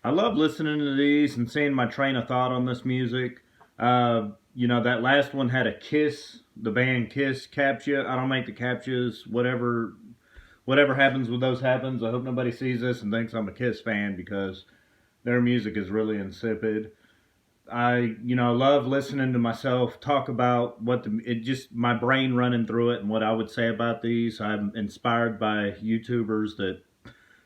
I love listening to these and seeing my train of thought on this music. That last one had a Kiss, the band Kiss captcha. I don't make the captchas. Whatever happens with those happens. I hope nobody sees this and thinks I'm a Kiss fan because their music is really insipid. I love listening to myself talk about my brain running through it and what I would say about these. I'm inspired by YouTubers that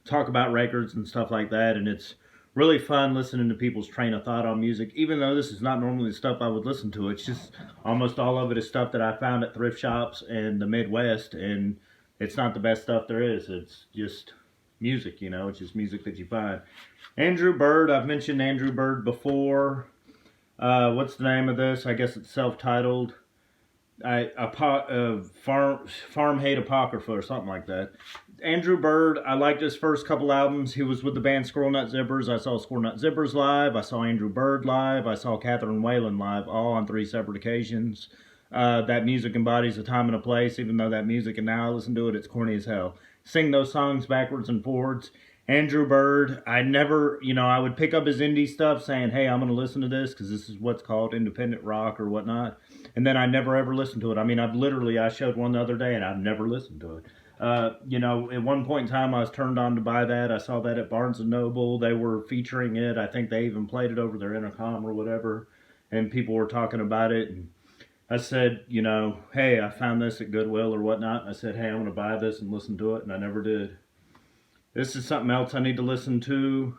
talk about records and stuff like that, and it's really fun listening to people's train of thought on music. Even though this is not normally the stuff I would listen to, it's just almost all of it is stuff that I found at thrift shops in the Midwest, and it's not the best stuff there is. It's just music, it's just music that you find. Andrew Bird, I've mentioned Andrew Bird before. What's the name of this? I guess it's self-titled. Farm Hate Apocrypha or something like that. Andrew Bird, I liked his first couple albums. He was with the band Squirrel Nut Zippers. I saw Squirrel Nut Zippers live. I saw Andrew Bird live. I saw Catherine Whalen live, all on 3 separate occasions. That music embodies a time and a place, even though that music, and now I listen to it, it's corny as hell. Sing those songs backwards and forwards. Andrew Bird, I would pick up his indie stuff saying, hey, I'm going to listen to this because this is what's called independent rock or whatnot. And then I never ever listened to it. I mean, I showed one the other day and I've never listened to it. At one point in time I was turned on to buy that. I saw that at Barnes & Noble. They were featuring it. I think they even played it over their intercom or whatever. And people were talking about it. And I said, hey, I found this at Goodwill or whatnot. I said, hey, I'm going to buy this and listen to it. And I never did. This is something else I need to listen to.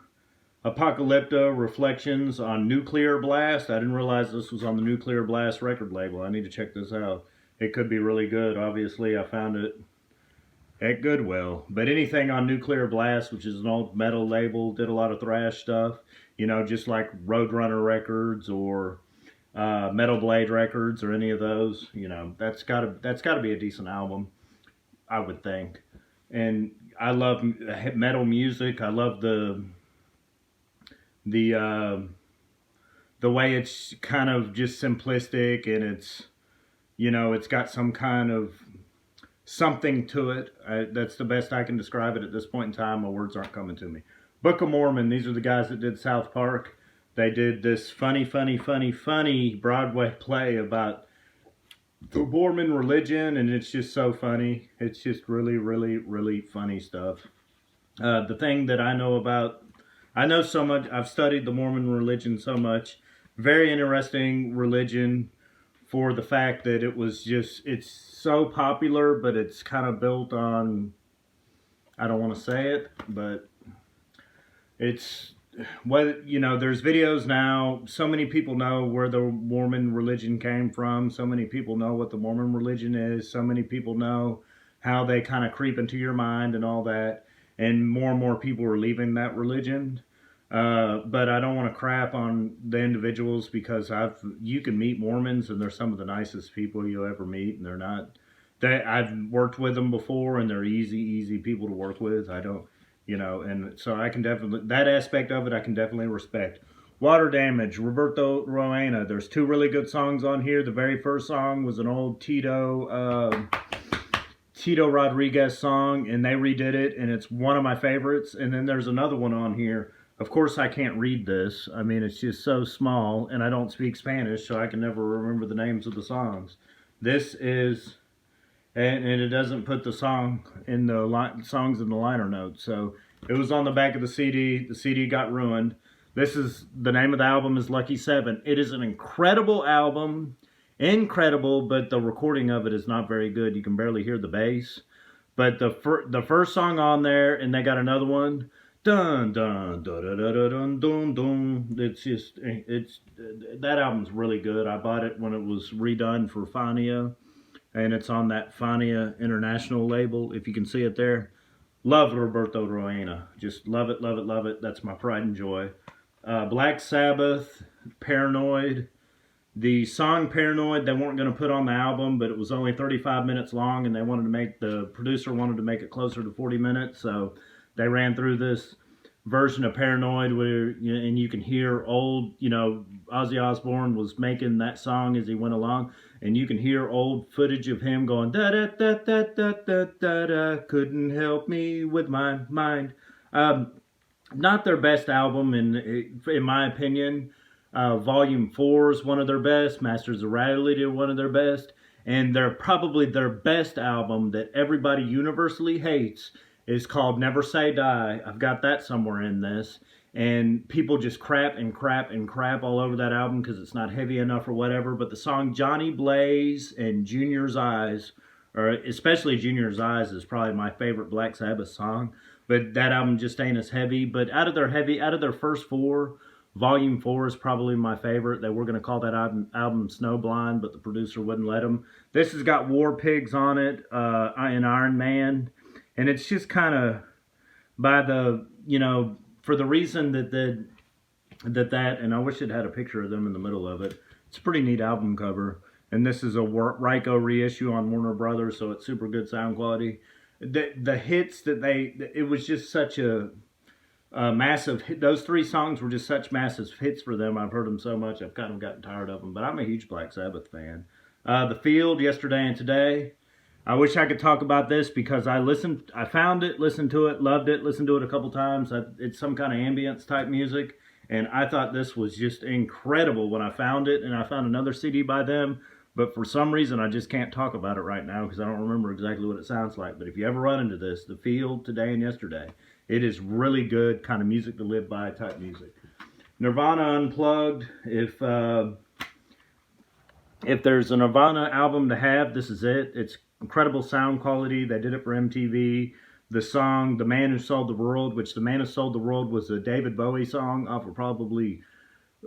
Apocalypto Reflections on Nuclear Blast. I didn't realize this was on the Nuclear Blast record label. I need to check this out. It could be really good. Obviously, I found it at Goodwill. But anything on Nuclear Blast, which is an old metal label, did a lot of thrash stuff. Just like Roadrunner Records or Metal Blade Records or any of those. That's gotta be a decent album, I would think. And I love metal music. I love the way it's kind of just simplistic, and it's got some kind of something to it. That's the best I can describe it at this point in time. My words aren't coming to me. Book of Mormon. These are the guys that did South Park. They did this funny Broadway play about the Mormon religion, and it's just so funny. It's just really funny stuff. The thing that I know so much, I've studied the Mormon religion so much. Very interesting religion for the fact that it's so popular, but it's kind of built on, I don't want to say it, but it's, there's videos now. So many people know where the Mormon religion came from. So many people know what the Mormon religion is. So many people know how they kind of creep into your mind and all that. And more people are leaving that religion. But I don't want to crap on the individuals because you can meet Mormons and they're some of the nicest people you'll ever meet. And I've worked with them before and they're easy people to work with. And so I can definitely, that aspect of it, I can definitely respect. Water Damage, Roberto Roena. There's 2 really good songs on here. The very first song was an old Tito Rodriguez song, and they redid it, and it's one of my favorites. And then there's another one on here. Of course, I can't read this. I mean, it's just so small, and I don't speak Spanish, so I can never remember the names of the songs. This is... And it doesn't put the songs in the liner notes. So it was on the back of the CD. The CD got ruined. The name of the album is Lucky 7. It is an incredible album. Incredible, but the recording of it is not very good. You can barely hear the bass. But the first song on there, and they got another one. Dun dun dun dun dun dun dun dun. That album's really good. I bought it when it was redone for Fania. And it's on that Fania International label, if you can see it there. Love Roberto Roena. Just love it. That's my pride and joy. Black Sabbath, Paranoid. The song Paranoid, they weren't going to put on the album, but it was only 35 minutes long, and the producer wanted to make it closer to 40 minutes, so they ran through this version of Paranoid and you can hear old, Ozzy Osbourne was making that song as he went along, and you can hear old footage of him going da da da da da da da da, couldn't help me with my mind. not their best album in my opinion. Volume 4 is one of their best. Masters of Reality are one of their best. And they're probably their best album that everybody universally hates is called Never Say Die. I've got that somewhere in this. And people just crap and crap and crap all over that album because it's not heavy enough or whatever. But the song Johnny Blaze and Junior's Eyes, or especially Junior's Eyes, is probably my favorite Black Sabbath song. But that album just ain't as heavy. But out of their first four, Volume 4 is probably my favorite. They were going to call that album Snowblind, but the producer wouldn't let them. This has got War Pigs on it, and Iron Man. And it's just kind of by the, for the reason that, and I wish it had a picture of them in the middle of it. It's a pretty neat album cover. And this is a Ryko reissue on Warner Brothers, so it's super good sound quality. The hits that it was just such a massive hit. Those three songs were just such massive hits for them. I've heard them so much, I've kind of gotten tired of them. But I'm a huge Black Sabbath fan. TheFeild, Yesterday and Today. I wish I could talk about this because I found it, listened to it, loved it, listened to it a couple times. It's some kind of ambience type music. And I thought this was just incredible when I found it. And I found another CD by them. But for some reason, I just can't talk about it right now because I don't remember exactly what it sounds like. But if you ever run into this, TheFeild, Today and Yesterday, it is really good kind of music to live by type music. Nirvana Unplugged. If there's a Nirvana album to have, this is it. It's incredible sound quality. They did it for MTV. The song The Man Who Sold the World, which The Man Who Sold the World was a David Bowie song off of probably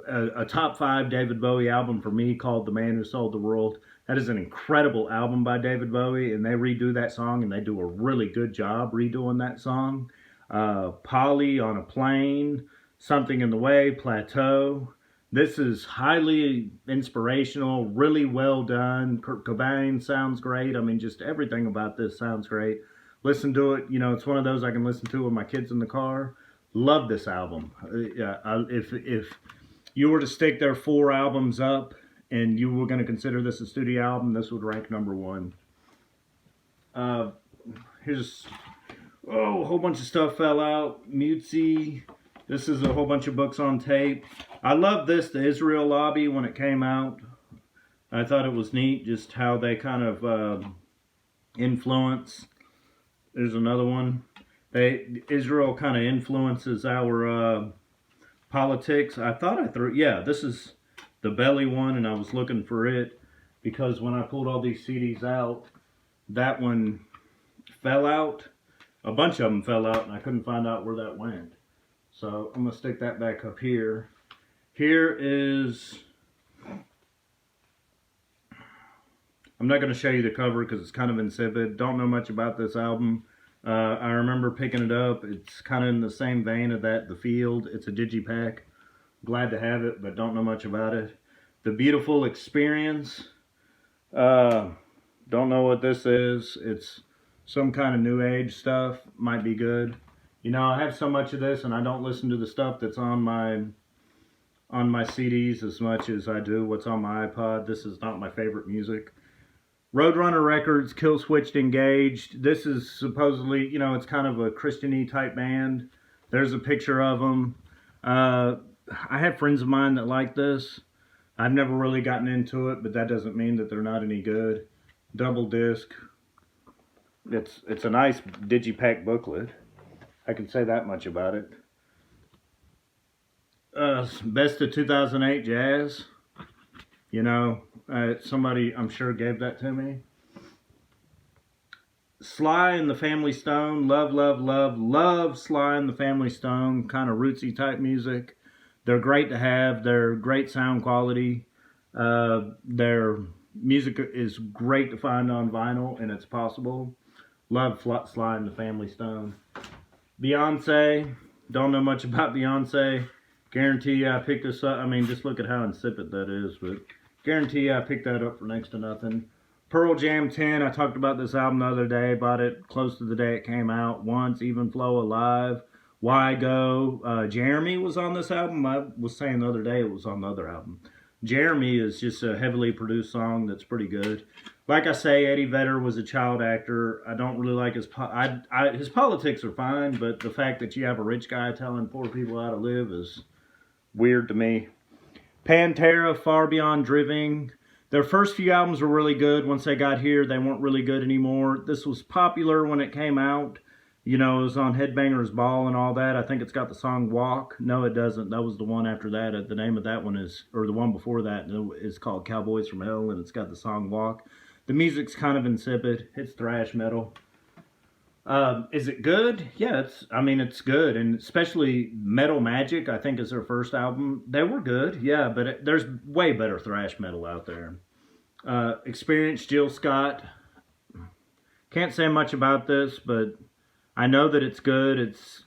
a top 5 David Bowie album for me called The Man Who Sold the World. That is an incredible album by David Bowie, and they redo that song, and they do a really good job redoing that song. Polly on a Plane, Something in the Way, Plateau. This is highly inspirational, really well done. Kurt Cobain sounds great. I mean, just everything about this sounds great. Listen to it. It's one of those I can listen to with my kids in the car. Love this album. If you were to stick their 4 albums up and you were going to consider this a studio album, this would rank number 1. Here's a whole bunch of stuff fell out. Mutesy. This is a whole bunch of books on tape. I love this, the Israel Lobby, when it came out. I thought it was neat just how they kind of influence. There's another one. Israel kind of influences our politics. I thought I threw, this is the Belly one, and I was looking for it because when I pulled all these CDs out, that one fell out. A bunch of them fell out, and I couldn't find out where that went. So I'm going to stick that back up here. Here is, I'm not going to show you the cover because it's kind of insipid. Don't know much about this album. I remember picking it up. It's kind of in the same vein of that, TheFeild. It's a digipack. Glad to have it, but don't know much about it. The Beautiful Experience. Don't know what this is. It's some kind of new age stuff. Might be good. I have so much of this, and I don't listen to the stuff that's on my CDs as much as I do what's on my iPod. This is not my favorite music. Roadrunner Records, Kill Switched Engaged. This is supposedly, it's kind of a Christian-y type band. There's a picture of them. I have friends of mine that like this. I've never really gotten into it, but that doesn't mean that they're not any good. Double disc. It's a nice digipack booklet. I can say that much about it. Best of 2008 Jazz. Somebody I'm sure gave that to me. Sly and the Family Stone. Love Sly and the Family Stone. Kind of rootsy type music. They're great to have. They're great sound quality. Their music is great to find on vinyl, and it's possible. Love Sly and the Family Stone. Beyonce. Don't know much about Beyonce. Guarantee I picked this up. I mean, just look at how insipid that is, but guarantee I picked that up for next to nothing. Pearl Jam 10. I talked about this album the other day. Bought it close to the day it came out. Once, Even Flow, Alive. Why Go. Jeremy was on this album. I was saying the other day it was on the other album. Jeremy is just a heavily produced song that's pretty good. Like I say, Eddie Vedder was a child actor. I don't really like his politics are fine, but the fact that you have a rich guy telling poor people how to live is weird to me. Pantera, Far Beyond Driving. Their first few albums were really good. Once they got here, they weren't really good anymore. This was popular when it came out. You know, it was on Headbangers Ball and all that. I think it's got the song Walk. No, it doesn't. That was the one after that. The name of that one is, or the one before that, is called Cowboys from Hell, and it's got the song Walk. The music's kind of insipid. It's thrash metal. Is it good? Yeah, it's good, and especially Metal Magic, I think is their first album. They were good, yeah, but there's way better thrash metal out there. Experienced Jill Scott. Can't say much about this, but I know that it's good.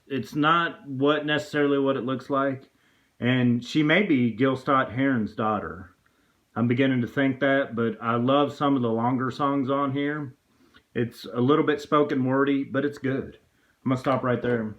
It's not necessarily what it looks like, and she may be Gil Scott Heron's daughter. I'm beginning to think that, but I love some of the longer songs on here. It's a little bit spoken wordy, but it's good. I'm going to stop right there.